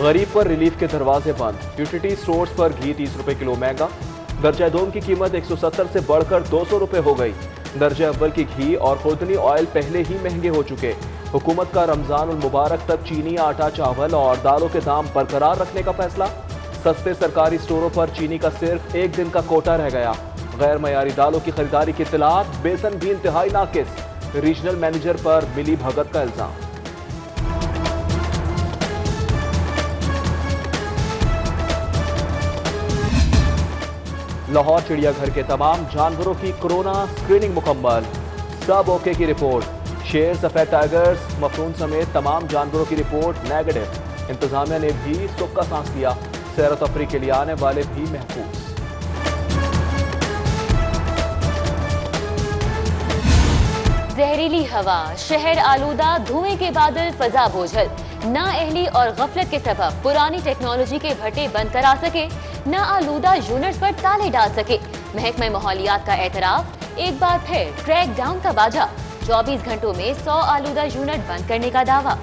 गरीब पर रिलीफ के दरवाजे बंद। यूटिलिटी स्टोर्स पर घी 30 रुपए किलो महंगा। दर्जा दोम की कीमत 170 से बढ़कर 200 रुपए हो गई। दर्जा अव्वल की घी और खुर्दनी ऑयल पहले ही महंगे हो चुके। हुकूमत का रमजान उल मुबारक तक चीनी, आटा, चावल और दालों के दाम बरकरार रखने का फैसला। सस्ते सरकारी स्टोरों पर चीनी का सिर्फ एक दिन का कोटा रह गया। गैर मयारी दालों की खरीदारी की इत्तलात। बेसन भी इंतहाई नाकिस। रीजनल मैनेजर पर मिली भगत का इल्जाम। लाहौर चिड़ियाघर के तमाम जानवरों की कोरोना स्क्रीनिंग मुकम्मल। सब ओके की रिपोर्ट। शेर, सफेद टाइगर्स, मफरून समेत तमाम जानवरों की रिपोर्ट नेगेटिव। इंतजामिया ने भी सुख का सांस लिया। सैर व तफरीह के लिए आने वाले भी महफूज। जहरीली हवा, शहर आलूदा, धुएं के बादल, फजा बोझल। नाअहली और गफलत के सबब पुरानी टेक्नोलॉजी के भट्टे बंद करा सके, ना आलूदा यूनिट्स पर ताले डाल सके। महकमा माहौलियात का एतराफ, एक बार फिर क्रैक डाउन का बाजा। 24 घंटों में 100 आलूदा यूनिट बंद करने का दावा।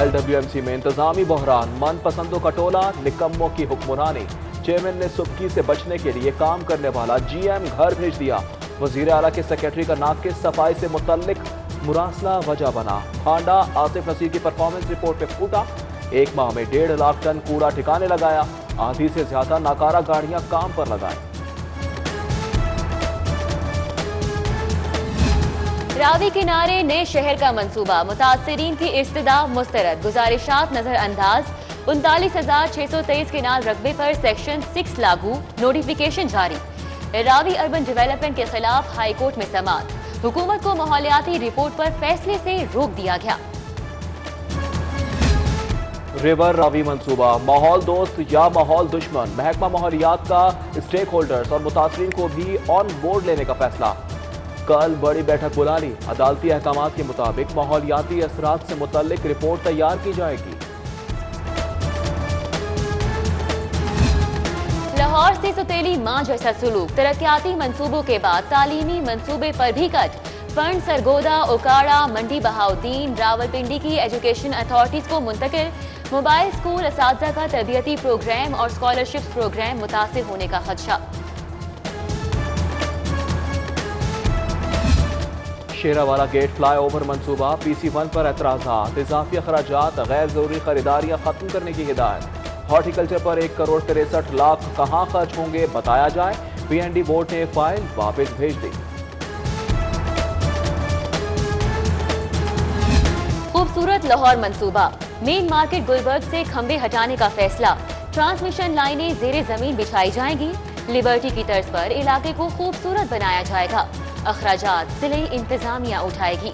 LWMC में इंतजामी बहरान, मनपसंदों का टोला, निकम्मों की हुक्मरानी। चेयरमैन ने सुबकी से बचने के लिए काम करने वाला GM घर भेज दिया। वजीर आला के सेक्रेटरी का नाकिस सफाई से मुतल्लिक मुरासला वजह बना। भांडा आसिफ नसीर की परफॉर्मेंस रिपोर्ट पे फूटा। एक माह में 1.5 लाख टन कूड़ा ठिकाने लगाया। आधी से ज्यादा नाकारा गाड़ियां काम पर लगाई। रावी किनारे नए शहर का मंसूबा, मुतासरीन की इस्तदा मुस्तरद, गुजारिशात नजरअंदाज। 39,623 केनाल रकबे पर सेक्शन 6 लागू, नोटिफिकेशन जारी। रावी अर्बन डेवलपमेंट के खिलाफ हाई कोर्ट में समाअत। हुकूमत को माहौलियाती रिपोर्ट पर फैसले से रोक दिया गया। रिवर रावी मंसूबा, माहौल दोस्त या माहौल दुश्मन। महकमा माहौलियात का स्टेक होल्डर्स और मुतासरीन को भी ऑन बोर्ड लेने का फैसला। कल बड़ी बैठक बुला ली। अदालती अहकामात के मुताबिक माहौलियाती असरात से मुतल्लिक रिपोर्ट तैयार की जाएगी। लाहौर से सुतेली मां जैसा सुलूक, तरक्याती मंसूबों के बाद तालीमी मंसूबे पर भी कट। फंड सरगोदा, ओकाड़ा, मंडी बहाउद्दीन, रावलपिंडी की एजुकेशन अथॉरिटीज को मुंतकिल। मोबाइल स्कूल असातिज़ा का तरबियती प्रोग्राम और स्कॉलरशिप प्रोग्राम मुतासिर होने का खदशा। शेरावाला गेट फ्लाईओवर मंसूबा, PC1 पर एतराज़ात। इजाफी अखराजात, गैर जरूरी खरीदारियां खत्म करने की हिदायत। हॉर्टिकल्चर पर 1 करोड़ 63 लाख कहां खर्च होंगे बताया जाए। PND बोर्ड ने फाइल वापस भेज दी। खूबसूरत लाहौर मंसूबा, मेन मार्केट गुलबर्ग से खंबे हटाने का फैसला। ट्रांसमिशन लाइनें जेरे जमीन बिछाई जाएंगी। लिबर्टी की तर्ज पर इलाके को खूबसूरत बनाया जाएगा। अखराजात जिले इंतजामिया उठाएगी।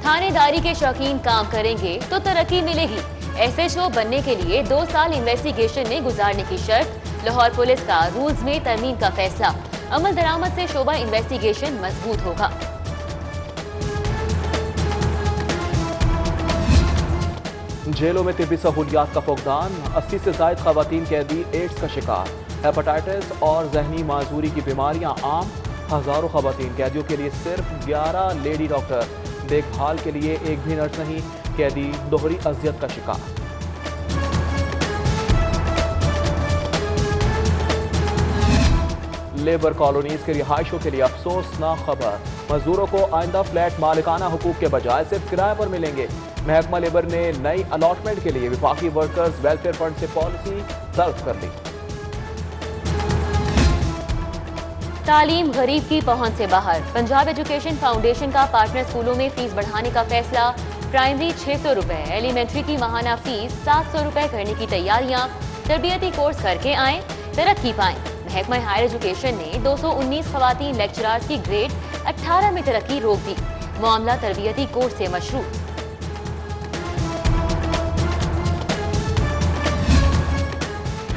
थानेदारी के शौकीन काम करेंगे तो तरक्की मिलेगी। SHO बनने के लिए 2 साल इन्वेस्टिगेशन में गुजारने की शर्त। लाहौर पुलिस का रूल्स में तरमीम का फैसला। अमल दरामद से शोबा इन्वेस्टिगेशन मजबूत होगा। जेलों में तिब्बी सहूलियात का फुकदान। 80 से जायद खवातीन कैदी एड्स का शिकार। हेपेटाइटिस और जहनी माजूरी की बीमारियां आम। हजारों खवातीन कैदियों के लिए सिर्फ 11 लेडी डॉक्टर। देखभाल के लिए एक भी नर्स नहीं। कैदी दोहरी अजियत का शिकार। लेबर कॉलोनीज के रिहायशों के लिए अफसोसनाक खबर। मजदूरों को आइंदा फ्लैट मालिकाना हुकूक के बजाय सिर्फ किराए पर मिलेंगे। महकमा लेबर ने नई अलॉटमेंट के लिए विफाकी वर्कर्स वेलफेयर फंड से पॉलिसी तल्फ कर ली। तालीम गरीब की पहुंच से बाहर। पंजाब एजुकेशन फाउंडेशन का पार्टनर स्कूलों में फीस बढ़ाने का फैसला। प्राइमरी 600 रुपए, एलिमेंट्री की माहाना फीस 700 रुपए करने की तैयारियां। तरबियती कोर्स करके आए, तरक्की पाएं। महकमा हायर एजुकेशन ने 219 खवातीन लेक्चरार्स की ग्रेड 18 में तरक्की रोक दी। मामला तरबियती कोर्स से मशरूत।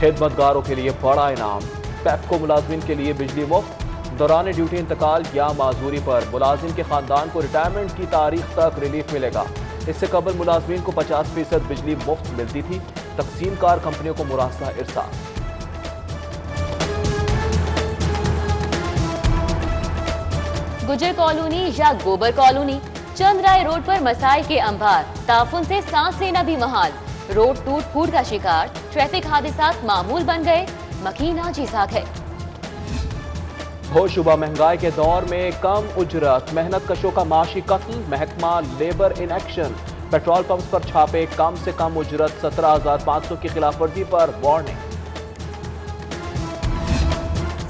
खिदमतगारों के लिए बड़ा इनाम। पेप्को मुलाजमिन के लिए बिजली मुफ्त। दौरान ड्यूटी इंतकाल या माजूरी पर मुलाजिम के खानदान को रिटायरमेंट की तारीख तक रिलीफ मिलेगा। इससे कबल मुलाजमिन को 50% बिजली मुफ्त मिलती थी। तकसीम कार कंपनियों को मुरासला इरसा। गुजर कॉलोनी या गोबर कॉलोनी, चंद्राय रोड पर मसाइल के अंबार, ताफुन से सांस लेना भी महाल। रोड टूट फूट का शिकार, ट्रैफिक हादसात मामूल बन गए, मकीन आजीज आ गए। होशुबा महंगाई के दौर में कम उजरत, मेहनत कशों का माशी कत्ल, महकमा labour in action. Petrol pumps पर छापे, कम से कम उजरत 17,500 की खिलाफ वर्जी पर वार्निंग।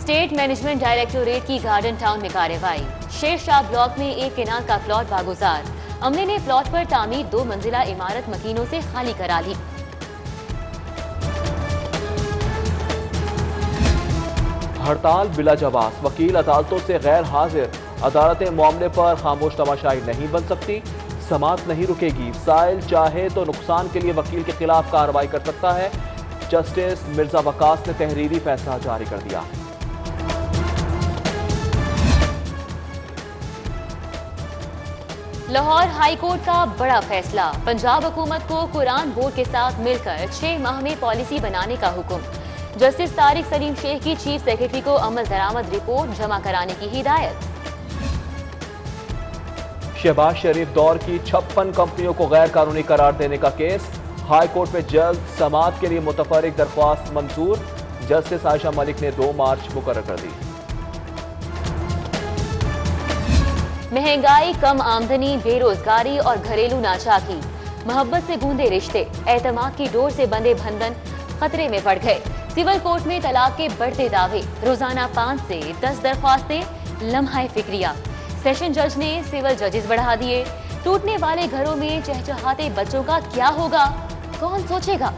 स्टेट मैनेजमेंट डायरेक्टोरेट की गार्डन टाउन में कार्रवाई, शेर शाह ब्लॉक में एक केनाल का प्लॉट बागुजार। अमले ने प्लॉट पर तामीर 2 मंजिला इमारत मकीनों से खाली करा ली। हड़ताल बिला जवाब, वकील अदालतों से गैर हाजिर। अदालतें मामले पर खामोश तमाशाई नहीं बन सकती, समाअत नहीं रुकेगी। साइल चाहे तो नुकसान के लिए वकील के खिलाफ कार्रवाई कर सकता है। जस्टिस मिर्जा वकास ने तहरीरी फैसला जारी कर दिया। लाहौर हाई कोर्ट का बड़ा फैसला, पंजाब हुकूमत को कुरान बोर्ड के साथ मिलकर 6 माह में पॉलिसी बनाने का हुक्म। जस्टिस तारिक सलीम शेख की चीफ सेक्रेटरी को अमल दरामद रिपोर्ट जमा कराने की हिदायत। शहबाज शरीफ दौर की 56 कंपनियों को गैर कानूनी करार देने का केस, हाई कोर्ट में जल्द समाअत के लिए मुतफर्रिक दरख्वास्त मंजूर। जस्टिस आयशा मलिक ने 2 मार्च मुकर्रर कर दी। महंगाई, कम आमदनी, बेरोजगारी और घरेलू नाचाकी, मोहब्बत से गूंदे रिश्ते, एतमाद की डोर से बंधे बंधन खतरे में पड़ गए। सिविल कोर्ट में तलाक के बढ़ते दावे, रोजाना 5 से 10 दरख्वास्तें, लम्हा फिक्रिया। सेशन जज ने सिविल जजेस बढ़ा दिए। टूटने वाले घरों में चहचहाते बच्चों का क्या होगा, कौन सोचेगा।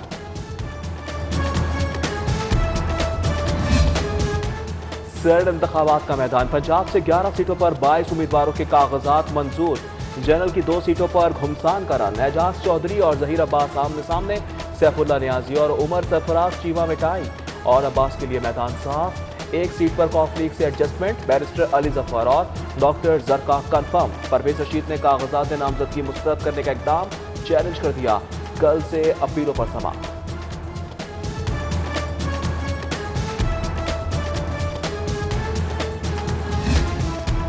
सर्द इंतखाबात का मैदान, पंजाब से 11 सीटों पर 22 उम्मीदवारों के कागजात मंजूर। जनरल की 2 सीटों पर घुमसान करन, एजाज चौधरी और जहीर अब्बास आमने सामने, सैफुल्ला नियाजी और उमर सरफराज चीमा में टाई। और अब्बास के लिए मैदान साफ, 1 सीट पर कॉफ लीग से एडजस्टमेंट, बैरिस्टर अली जफर और डॉक्टर जरका कंफर्म। परवेज रशीद ने कागजात नामजदगी मुस्तरद करने का इकदाम चैलेंज कर दिया। कल से अपीलों पर समाअत।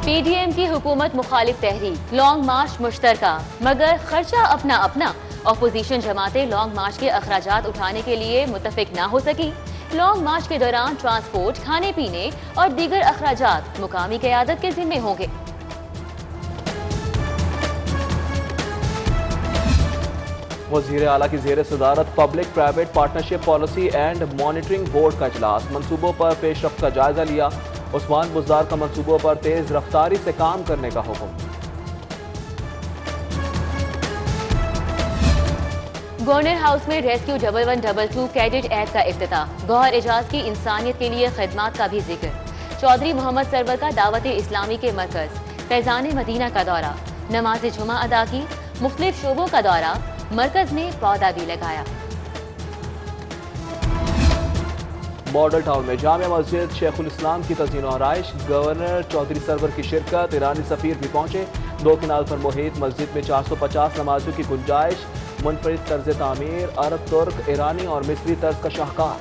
पीडीएम की हुकूमत मुखालिफ तहरीक, लॉन्ग मार्च मुश्तरका, मगर खर्चा अपना अपना। अपोजिशन जमातें लॉन्ग मार्च के अखराजात उठाने के लिए मुत्तफिक ना हो सकी। लॉन्ग मार्च के दौरान ट्रांसपोर्ट, खाने पीने और दीगर अखराजात मुकामी क़यादत के जिम्मे होंगे। वज़ीर आला की ज़ेर सदारत public private partnership policy and monitoring board का इजलास, मंसूबों पर पेशरफ्त का जायजा लिया। उस्मान बुज़दार का मंसूबों पर तेज रफ्तारी से काम करने का हुक्म। गवर्नर हाउस में रेस्क्यू 1122 कैडेट एक्ट का इफ्तिताह, गौहर एजाज की इंसानियत के लिए खिदमात का भी जिक्र। चौधरी मोहम्मद सरवर का दावत इस्लामी के मरकज फैजान मदीना का दौरा, नमाज जुमा अदा की, मुख्तलिफ शोबों का दौरा, मरकज में पौधा भी लगाया। मॉडल टाउन में जामिया मस्जिद शेखुल इस्लाम की तज़ीन और आराइश, गवर्नर चौधरी सरवर की शिरकत, ईरानी सफीर भी पहुंचे। 2 किनाल पर मुहित मस्जिद में 450 नमाजियों की गुंजाइश, मुनफरिद तर्ज तामीर, अरब, तुर्क, ईरानी और मिस्री तर्ज का शाहकार।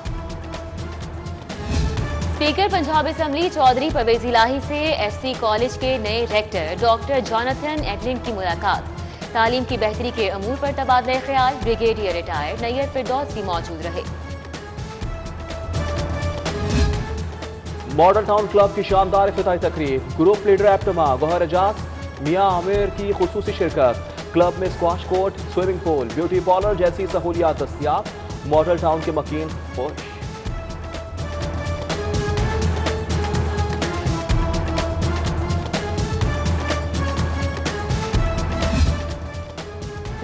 स्पीकर पंजाब असम्बली चौधरी परवेज इलाही से एफसी कॉलेज के नए रेक्टर डॉक्टर जॉनथन एडलिन की मुलाकात, तालीम की बेहतरी के अमूर पर तबादला ख्याल। ब्रिगेडियर रिटायर्ड नैयर फिरदौस भी मौजूद रहे। मॉडल टाउन क्लब की शानदार इफ्तिताही तकरीब, ग्रुप लीडर एप्टमा गौहर एजाज, मियां आमिर की खुसूसी शिरकत। क्लब में squash court, swimming pool, beauty parlour जैसी सहूलियात दस्तियाब। मॉडल टाउन के मकीन खुश।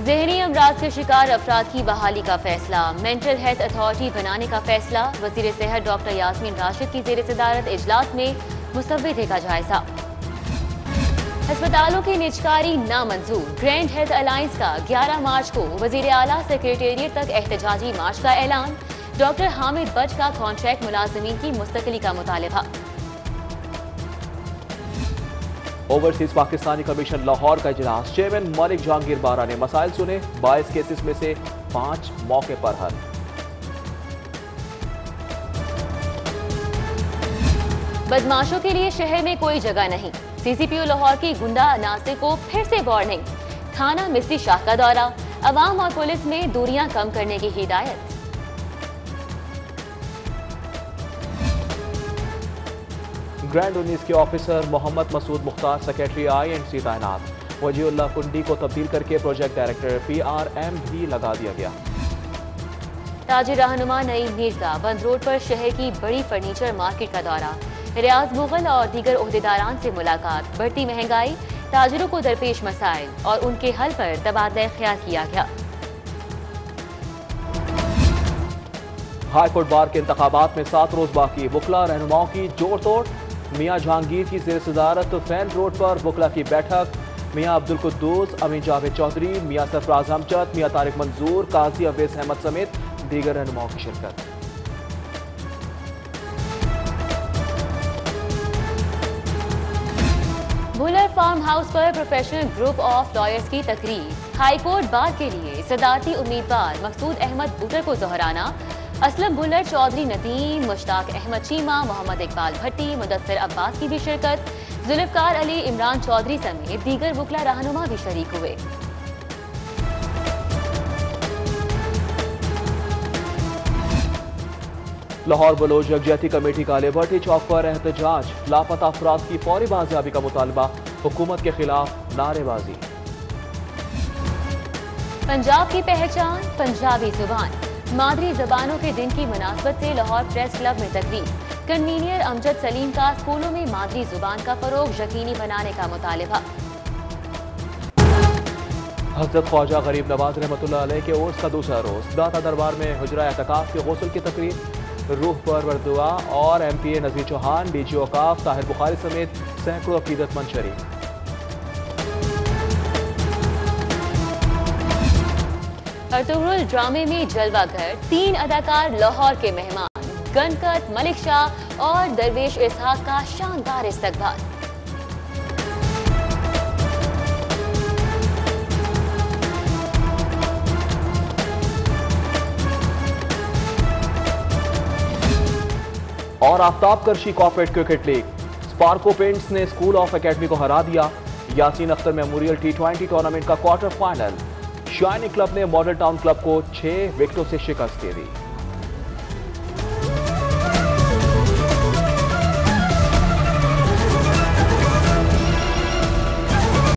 ज़हनी अमराज के शिकार अफराद की बहाली का फैसला, मेंटल हेल्थ अथॉरिटी बनाने का फैसला। वज़ीर सेहत डॉक्टर यास्मीन राशिद की ज़ेर सदारत इजलास में मुसव्विदे का जायजा। अस्पतालों की निजकारी नामंजूर, ग्रैंड हेल्थ अलायंस का 11 मार्च को वज़ीर आला सेक्रेटेरिएट तक एहतजाजी मार्च का ऐलान। डॉक्टर हामिद बट का कॉन्ट्रैक्ट मुलाजमीन की मुस्तकिली का मुतालबा। ओवरसीज पाकिस्तानी कमीशन लाहौर का इजलास, चेयरमैन मलिक जहांगीर बारा ने मसाइल सुने। 22 केसेस में से 5 मौके पर हल। बदमाशों के लिए शहर में कोई जगह नहीं, सीसीपीओ लाहौर की गुंडा नासिर को फिर से वार्निंग। थाना मिस्त्री शाह का दौरा, अवाम और पुलिस में दूरियां कम करने की हिदायत। ग्रैंड 19 के officer Mohammad Masood Mukhtar secretary INC तैनात। वजीउल्लाह कुंडी को तब्दील करके प्रोजेक्ट डायरेक्टर PRM भी लगा दिया गया। ताजिर रहनुमा नईम मीर का बंद रोड पर शहर की बड़ी फर्नीचर मार्केट का दौरा, रियाज मुगल और दीगर ओहदेदारान से मुलाकात। बढ़ती महंगाई, ताजिरों को दरपेश मसाइल और उनके हल पर तबादला ख्याल किया गया। हाई कोर्ट बार के इंतखाबात में 7 रोज बाकी, वकला रहनुमाओं की जोड़ तोड़। मियाँ जहांगीर की ज़ेर सदारत फैन रोड पर वकला की बैठक। मियाँ अब्दुल कुद्दूस, अमीन जावेद चौधरी, मियाँ सरफराज हमचद, मियाँ तारिक मंजूर, काजी अवैस अहमद समेत दीगर रहनुमाओं की शिरकत। बुलर फार्म हाउस पर प्रोफेशनल ग्रुप ऑफ लॉयर्स की तकरीर। हाई कोर्ट बार के लिए सदारती उम्मीदवार मकसूद अहमद बुटर को दोहराना। असलम बुलर, चौधरी नदीम, मुश्ताक अहमद चीमा, मोहम्मद इकबाल भट्टी, मुदस्सिर अब्बास की भी शिरकत। जुल्फकार अली, इमरान चौधरी समेत दीगर वकला रहनुमा भी शरीक हुए। लाहौर बलोच यकजहती कमेटी का लिबर्टी चौक पर एहतजाज। लापता अफराद की फौरी बाजियाबी का मुतालबा, हुकूमत के खिलाफ नारेबाजी। पंजाब की पहचान पंजाबी जुबान, मादरी जबानों के दिन की मुनासबत से लाहौर प्रेस क्लब में तकरीर। कन्वीनियर अमजद सलीम का स्कूलों में मादरी जुबान का फरोग यकीनी बनाने का मुतालबा। हज़रत ख्वाजा गरीब नवाज रहमतुल्लाह अलैह के उर्स का दूसरा रोज, दाता दरबार में हुजरा एतकाफ के गुस्ल की तकरीर। रूह पर दुआ और MPA नज़ीर चौहान, DG औकाफ ताहिर बुखारी समेत सैकड़ों अकीदतमंद शरीक। अर्तुगरुल ड्रामे में जलवागर, 3 अदाकार लाहौर के मेहमान। गनकत, मलिक शाह और दरवेश इसहाक का शानदार इस्तकबाल। और आफ्ताब करशी corporate cricket league, Sparco paints ने स्कूल ऑफ एकेडमी को हरा दिया। Yasin Akhtar memorial T20 tournament का क्वार्टर फाइनल, शाइनी क्लब ने मॉडल टाउन क्लब को 6 विकेटों से शिकस्त दे दी।